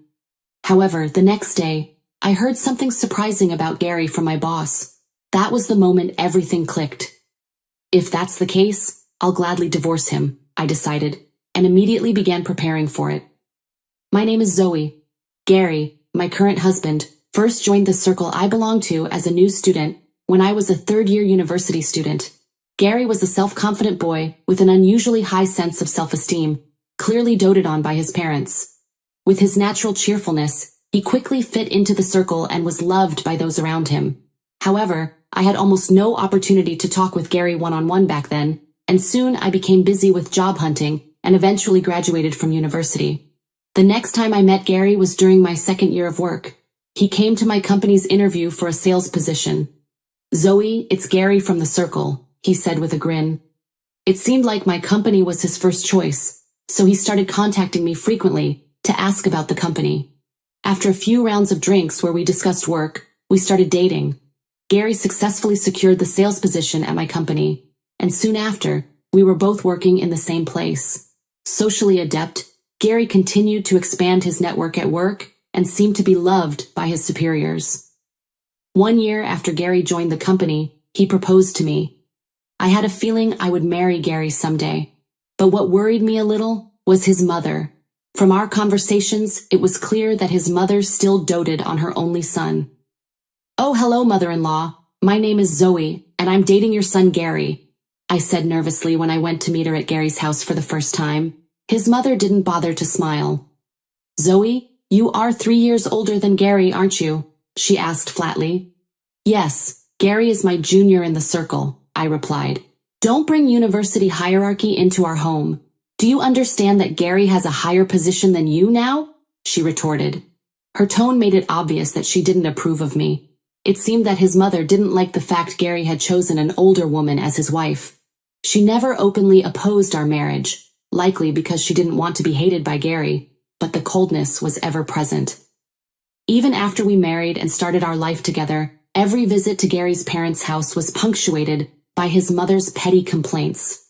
However, the next day, I heard something surprising about Gary from my boss. That was the moment everything clicked. If that's the case, I'll gladly divorce him, I decided, and immediately began preparing for it. My name is Zoe. Gary, my current husband, first joined the circle I belonged to as a new student when I was a third-year university student. Gary was a self-confident boy with an unusually high sense of self-esteem, clearly doted on by his parents. With his natural cheerfulness, he quickly fit into the circle and was loved by those around him. However, I had almost no opportunity to talk with Gary one-on-one back then, and soon I became busy with job hunting and eventually graduated from university. The next time I met Gary was during my second year of work. He came to my company's interview for a sales position. "Zoe, it's Gary from the circle," he said with a grin. It seemed like my company was his first choice, so he started contacting me frequently to ask about the company. After a few rounds of drinks where we discussed work, we started dating. Gary successfully secured the sales position at my company, and soon after, we were both working in the same place. Socially adept, Gary continued to expand his network at work and seemed to be loved by his superiors. 1 year after Gary joined the company, he proposed to me. I had a feeling I would marry Gary someday, but what worried me a little was his mother. From our conversations, it was clear that his mother still doted on her only son. "Oh, hello, mother-in-law. My name is Zoe, and I'm dating your son Gary," I said nervously when I went to meet her at Gary's house for the first time. His mother didn't bother to smile. "Zoe, you are 3 years older than Gary, aren't you?" she asked flatly. "Yes, Gary is my junior in the circle," I replied. "Don't bring university hierarchy into our home. Do you understand that Gary has a higher position than you now?" she retorted. Her tone made it obvious that she didn't approve of me. It seemed that his mother didn't like the fact Gary had chosen an older woman as his wife. She never openly opposed our marriage, likely because she didn't want to be hated by Gary, but the coldness was ever present. Even after we married and started our life together, every visit to Gary's parents' house was punctuated by his mother's petty complaints.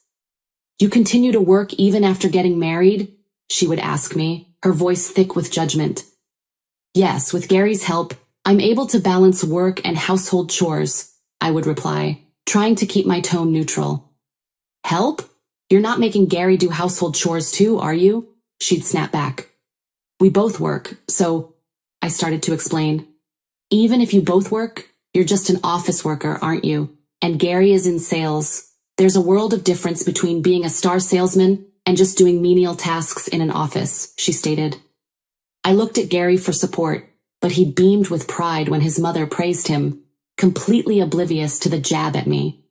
"You continue to work even after getting married?" she would ask me, her voice thick with judgment. "Yes, with Gary's help, I'm able to balance work and household chores, I would reply, trying to keep my tone neutral. Help? You're not making Gary do household chores too, are you? She'd snap back. We both work, so, I started to explain. Even if you both work, you're just an office worker, aren't you? And Gary is in sales. There's a world of difference between being a star salesman and just doing menial tasks in an office, she stated. I looked at Gary for support, but he beamed with pride when his mother praised him, completely oblivious to the jab at me.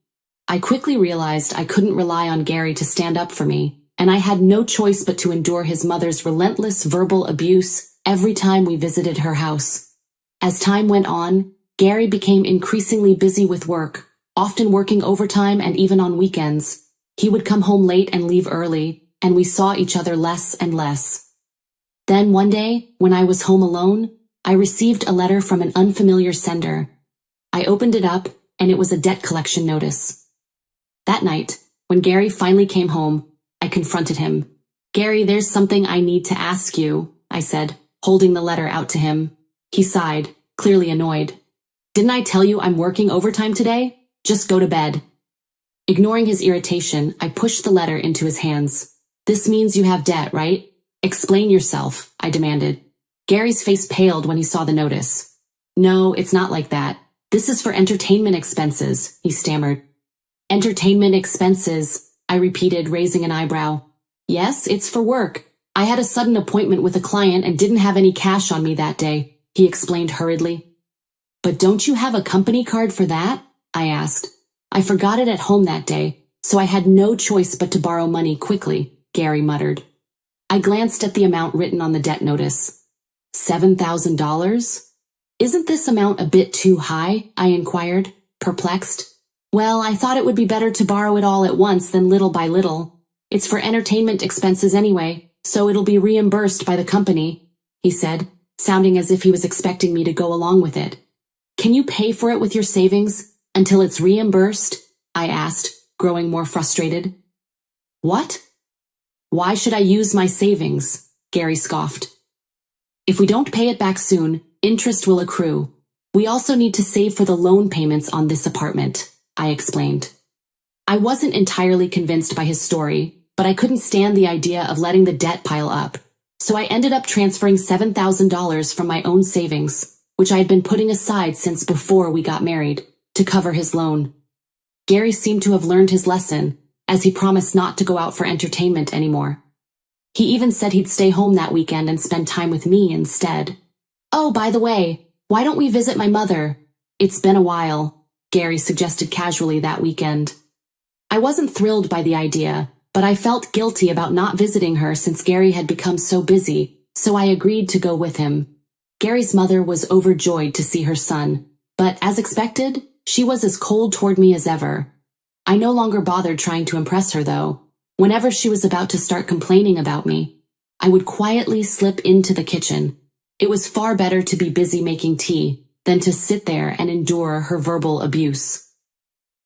I quickly realized I couldn't rely on Gary to stand up for me, and I had no choice but to endure his mother's relentless verbal abuse every time we visited her house. As time went on, Gary became increasingly busy with work, often working overtime and even on weekends. He would come home late and leave early, and we saw each other less and less. Then one day, when I was home alone, I received a letter from an unfamiliar sender. I opened it up, and it was a debt collection notice. That night, when Gary finally came home, I confronted him. Gary, there's something I need to ask you, I said, holding the letter out to him. He sighed, clearly annoyed. Didn't I tell you I'm working overtime today? Just go to bed. Ignoring his irritation, I pushed the letter into his hands. This means you have debt, right? Explain yourself, I demanded. Gary's face paled when he saw the notice. No, it's not like that. This is for entertainment expenses, he stammered. Entertainment expenses, I repeated, raising an eyebrow. Yes, it's for work. I had a sudden appointment with a client and didn't have any cash on me that day, he explained hurriedly. But don't you have a company card for that? I asked. I forgot it at home that day, so I had no choice but to borrow money quickly, Gary muttered. I glanced at the amount written on the debt notice. $7,000? Isn't this amount a bit too high? I inquired, perplexed. Well, I thought it would be better to borrow it all at once than little by little. It's for entertainment expenses anyway, so it'll be reimbursed by the company, he said, sounding as if he was expecting me to go along with it. Can you pay for it with your savings until it's reimbursed? I asked, growing more frustrated. What? Why should I use my savings? Gary scoffed. If we don't pay it back soon, interest will accrue. We also need to save for the loan payments on this apartment, I explained. I wasn't entirely convinced by his story, but I couldn't stand the idea of letting the debt pile up. So I ended up transferring $7,000 from my own savings, which I had been putting aside since before we got married, to cover his loan. Gary seemed to have learned his lesson, as he promised not to go out for entertainment anymore. He even said he'd stay home that weekend and spend time with me instead. Oh, by the way, why don't we visit my mother? It's been a while, Gary suggested casually that weekend. I wasn't thrilled by the idea, but I felt guilty about not visiting her since Gary had become so busy, so I agreed to go with him. Gary's mother was overjoyed to see her son, but as expected, she was as cold toward me as ever. I no longer bothered trying to impress her, though. Whenever she was about to start complaining about me, I would quietly slip into the kitchen. It was far better to be busy making tea than to sit there and endure her verbal abuse.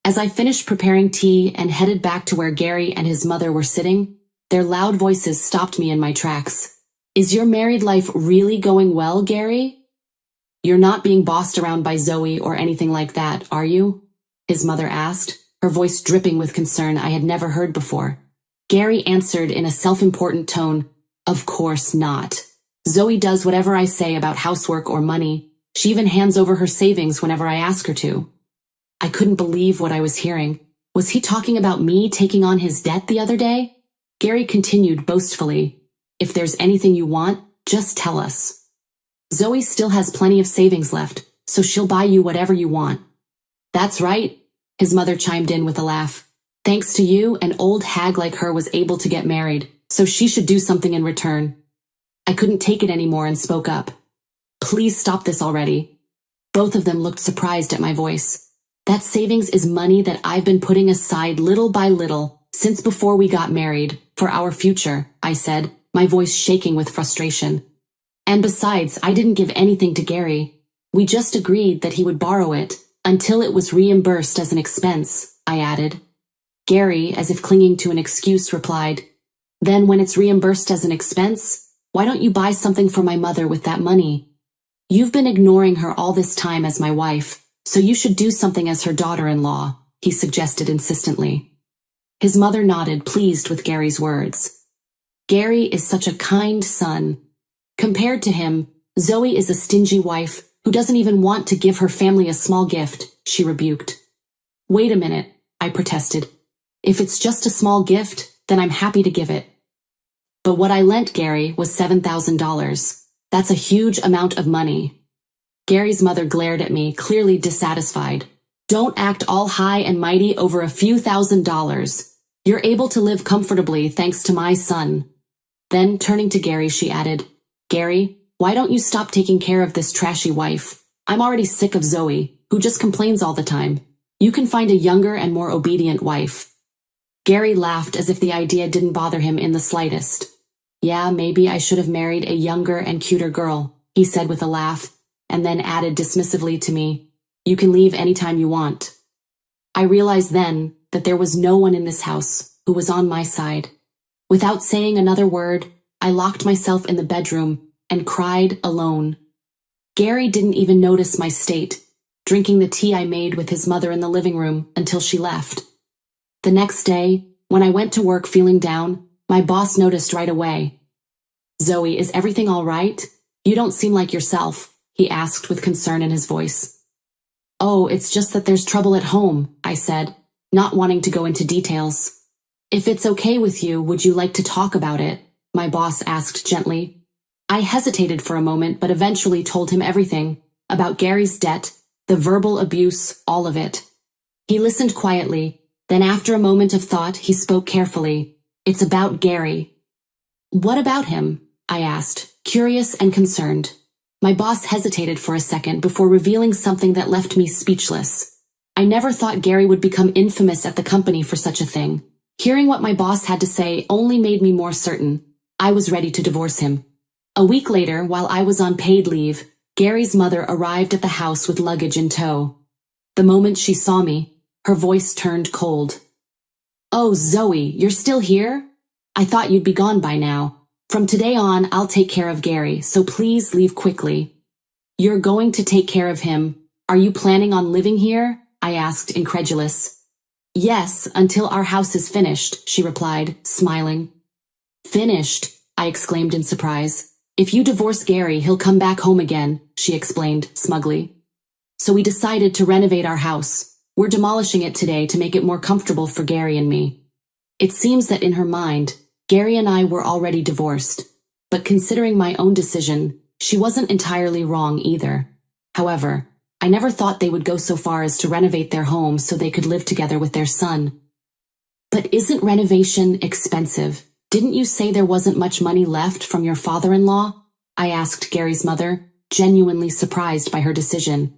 As I finished preparing tea and headed back to where Gary and his mother were sitting, their loud voices stopped me in my tracks. Is your married life really going well, Gary? You're not being bossed around by Zoe or anything like that, are you? His mother asked, her voice dripping with concern I had never heard before. Gary answered in a self-important tone, Of course not. Zoe does whatever I say about housework or money. She even hands over her savings whenever I ask her to. I couldn't believe what I was hearing. Was he talking about me taking on his debt the other day? Gary continued boastfully, If there's anything you want, just tell us. Zoe still has plenty of savings left, so she'll buy you whatever you want. That's right, his mother chimed in with a laugh. Thanks to you, an old hag like her was able to get married, so she should do something in return. I couldn't take it anymore and spoke up. Please stop this already. Both of them looked surprised at my voice. That savings is money that I've been putting aside little by little since before we got married, for our future, I said, my voice shaking with frustration. And besides, I didn't give anything to Gary. We just agreed that he would borrow it until it was reimbursed as an expense, I added. Gary, as if clinging to an excuse, replied, Then when it's reimbursed as an expense, why don't you buy something for my mother with that money? You've been ignoring her all this time as my wife, so you should do something as her daughter-in-law, he suggested insistently. His mother nodded, pleased with Gary's words. Gary is such a kind son. Compared to him, Zoe is a stingy wife who doesn't even want to give her family a small gift, she rebuked. Wait a minute, I protested. If it's just a small gift, then I'm happy to give it. But what I lent Gary was $7,000. That's a huge amount of money. Gary's mother glared at me, clearly dissatisfied. Don't act all high and mighty over a few $1,000s. You're able to live comfortably thanks to my son. Then, turning to Gary, she added, Gary, why don't you stop taking care of this trashy wife? I'm already sick of Zoe, who just complains all the time. You can find a younger and more obedient wife. Gary laughed as if the idea didn't bother him in the slightest. Yeah, maybe I should have married a younger and cuter girl, he said with a laugh, and then added dismissively to me, You can leave anytime you want. I realized then that there was no one in this house who was on my side. Without saying another word, I locked myself in the bedroom and cried alone. Gary didn't even notice my state, drinking the tea I made with his mother in the living room until she left. The next day, when I went to work feeling down, my boss noticed right away. Zoe, is everything all right? You don't seem like yourself, he asked with concern in his voice. Oh, it's just that there's trouble at home, I said, not wanting to go into details. If it's okay with you, would you like to talk about it? My boss asked gently. I hesitated for a moment, but eventually told him everything, about Gary's debt, the verbal abuse, all of it. He listened quietly, then after a moment of thought, he spoke carefully. It's about Gary. What about him? I asked, curious and concerned. My boss hesitated for a second before revealing something that left me speechless. I never thought Gary would become infamous at the company for such a thing. Hearing what my boss had to say only made me more certain. I was ready to divorce him. A week later, while I was on paid leave, Gary's mother arrived at the house with luggage in tow. The moment she saw me, her voice turned cold. Oh, Zoe, you're still here? I thought you'd be gone by now. From today on, I'll take care of Gary, so please leave quickly. You're going to take care of him. Are you planning on living here? I asked, incredulous. Yes, until our house is finished, she replied, smiling. Finished? I exclaimed in surprise. If you divorce Gary, he'll come back home again, she explained smugly. So we decided to renovate our house. We're demolishing it today to make it more comfortable for Gary and me. It seems that in her mind, Gary and I were already divorced, but considering my own decision, she wasn't entirely wrong either. However, I never thought they would go so far as to renovate their home so they could live together with their son. But isn't renovation expensive? Didn't you say there wasn't much money left from your father-in-law? I asked Gary's mother, genuinely surprised by her decision.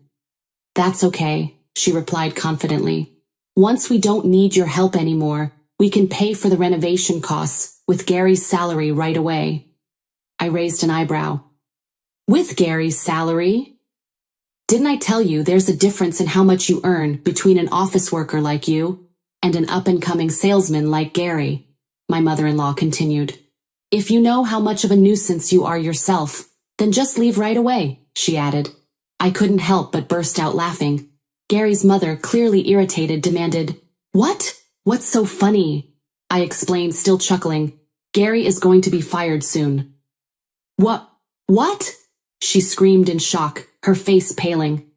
That's okay, she replied confidently. Once we don't need your help anymore, we can pay for the renovation costs with Gary's salary right away. I raised an eyebrow. With Gary's salary? Didn't I tell you there's a difference in how much you earn between an office worker like you and an up-and-coming salesman like Gary? My mother-in-law continued. If you know how much of a nuisance you are yourself, then just leave right away, she added. I couldn't help but burst out laughing. Gary's mother, clearly irritated, demanded, What? What's so funny? I explained, still chuckling. Gary is going to be fired soon. What? She screamed in shock, her face paling.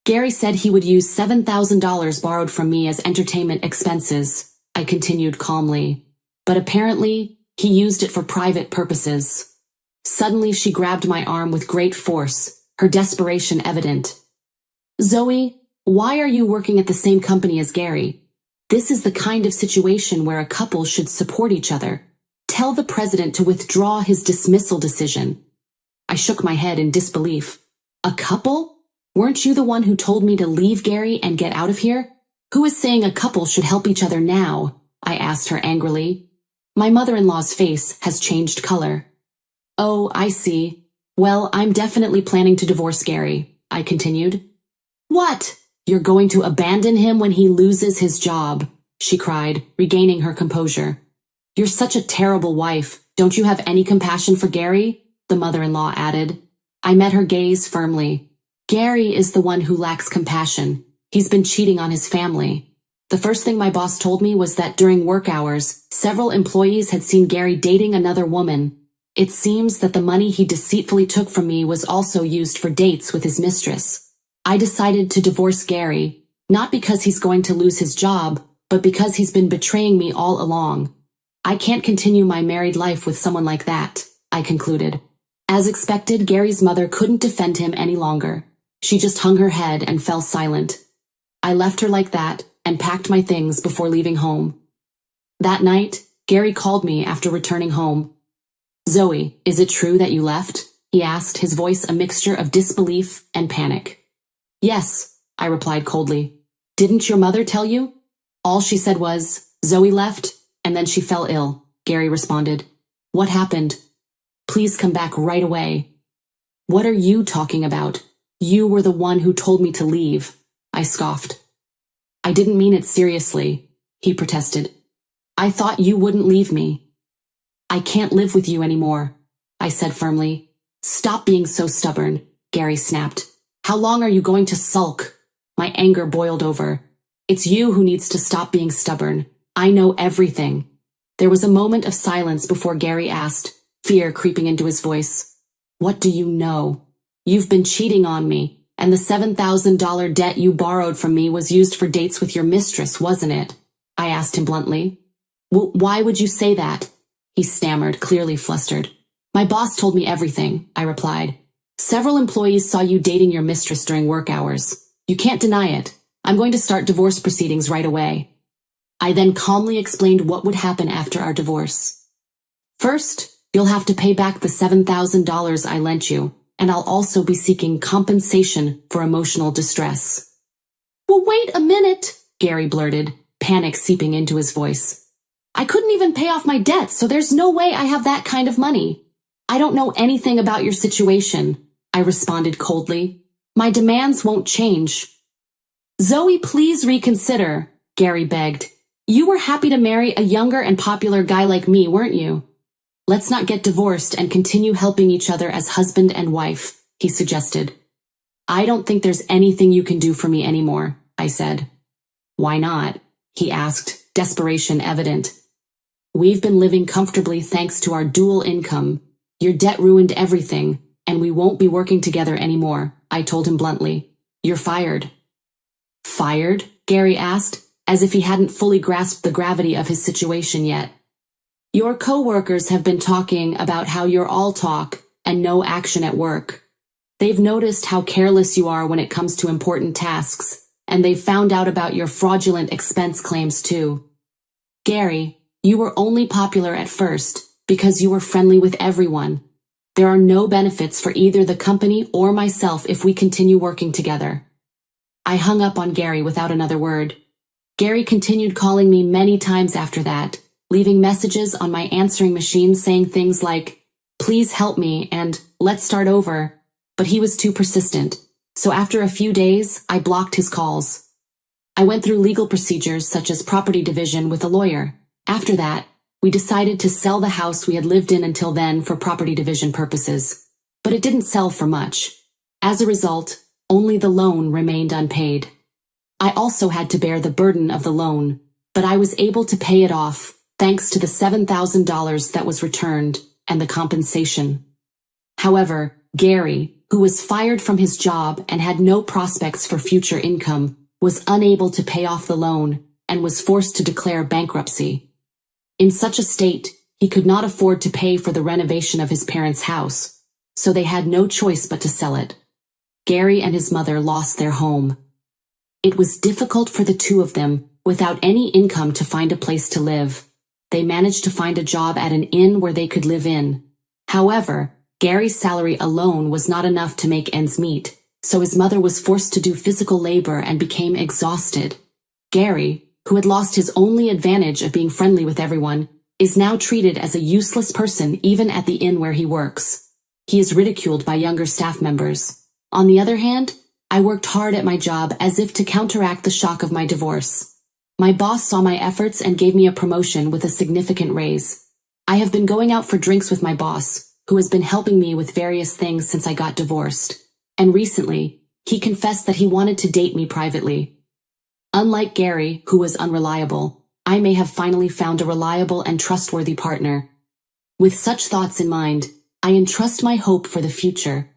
Gary said he would use $7,000 borrowed from me as entertainment expenses, I continued calmly. But apparently, he used it for private purposes. Suddenly, she grabbed my arm with great force, her desperation evident. Zoe, why are you working at the same company as Gary? This is the kind of situation where a couple should support each other. Tell the president to withdraw his dismissal decision. I shook my head in disbelief. A couple? Weren't you the one who told me to leave Gary and get out of here? Who is saying a couple should help each other now? I asked her angrily. My mother-in-law's face has changed color. Oh, I see. Well, I'm definitely planning to divorce Gary, I continued. What? You're going to abandon him when he loses his job, she cried, regaining her composure. You're such a terrible wife. Don't you have any compassion for Gary? The mother-in-law added. I met her gaze firmly. Gary is the one who lacks compassion. He's been cheating on his family. The first thing my boss told me was that during work hours, several employees had seen Gary dating another woman. It seems that the money he deceitfully took from me was also used for dates with his mistress. I decided to divorce Gary, not because he's going to lose his job, but because he's been betraying me all along. I can't continue my married life with someone like that, I concluded. As expected, Gary's mother couldn't defend him any longer. She just hung her head and fell silent. I left her like that and packed my things before leaving home. That night, Gary called me after returning home. "Zoe, is it true that you left?" he asked, his voice a mixture of disbelief and panic. "Yes," I replied coldly. "Didn't your mother tell you?" "All she said was, Zoe left, and then she fell ill," Gary responded. "What happened? Please come back right away." "What are you talking about? You were the one who told me to leave," I scoffed. "I didn't mean it seriously," he protested. "I thought you wouldn't leave me." "I can't live with you anymore," I said firmly. "Stop being so stubborn," Gary snapped. "How long are you going to sulk?" My anger boiled over. "It's you who needs to stop being stubborn. I know everything." There was a moment of silence before Gary asked, fear creeping into his voice. "What do you know? You've been cheating on me, and the $7,000 debt you borrowed from me was used for dates with your mistress, wasn't it?" I asked him bluntly. Why would you say that?" he stammered, clearly flustered. "My boss told me everything," I replied. "Several employees saw you dating your mistress during work hours. You can't deny it. I'm going to start divorce proceedings right away." I then calmly explained what would happen after our divorce. "First, you'll have to pay back the $7,000 I lent you, and I'll also be seeking compensation for emotional distress." "Well, wait a minute," Gary blurted, panic seeping into his voice. "I couldn't even pay off my debt, so there's no way I have that kind of money." "I don't know anything about your situation," I responded coldly. "My demands won't change." "Zoe, please reconsider," Gary begged. "You were happy to marry a younger and popular guy like me, weren't you?" "Let's not get divorced and continue helping each other as husband and wife," he suggested. "I don't think there's anything you can do for me anymore," I said. "Why not?" he asked, desperation evident. "We've been living comfortably thanks to our dual income. Your debt ruined everything, and we won't be working together anymore," I told him bluntly. "You're fired." "Fired?" Gary asked, as if he hadn't fully grasped the gravity of his situation yet. "Your co-workers have been talking about how you're all talk and no action at work. They've noticed how careless you are when it comes to important tasks, and they've found out about your fraudulent expense claims too. Gary, you were only popular at first because you were friendly with everyone. There are no benefits for either the company or myself if we continue working together." I hung up on Gary without another word. Gary continued calling me many times after that, leaving messages on my answering machine saying things like, "Please help me," and "Let's start over," but he was too persistent, so after a few days, I blocked his calls. I went through legal procedures such as property division with a lawyer. After that, we decided to sell the house we had lived in until then for property division purposes, but it didn't sell for much. As a result, only the loan remained unpaid. I also had to bear the burden of the loan, but I was able to pay it off thanks to the $7,000 that was returned and the compensation. However, Gary, who was fired from his job and had no prospects for future income, was unable to pay off the loan and was forced to declare bankruptcy. In such a state, he could not afford to pay for the renovation of his parents' house, so they had no choice but to sell it. Gary and his mother lost their home. It was difficult for the two of them, without any income, to find a place to live. They managed to find a job at an inn where they could live in. However, Gary's salary alone was not enough to make ends meet, so his mother was forced to do physical labor and became exhausted. Gary, who had lost his only advantage of being friendly with everyone, is now treated as a useless person even at the inn where he works. He is ridiculed by younger staff members. On the other hand, I worked hard at my job as if to counteract the shock of my divorce. My boss saw my efforts and gave me a promotion with a significant raise. I have been going out for drinks with my boss, who has been helping me with various things since I got divorced. And recently, he confessed that he wanted to date me privately. Unlike Gary, who was unreliable, I may have finally found a reliable and trustworthy partner. With such thoughts in mind, I entrust my hope for the future,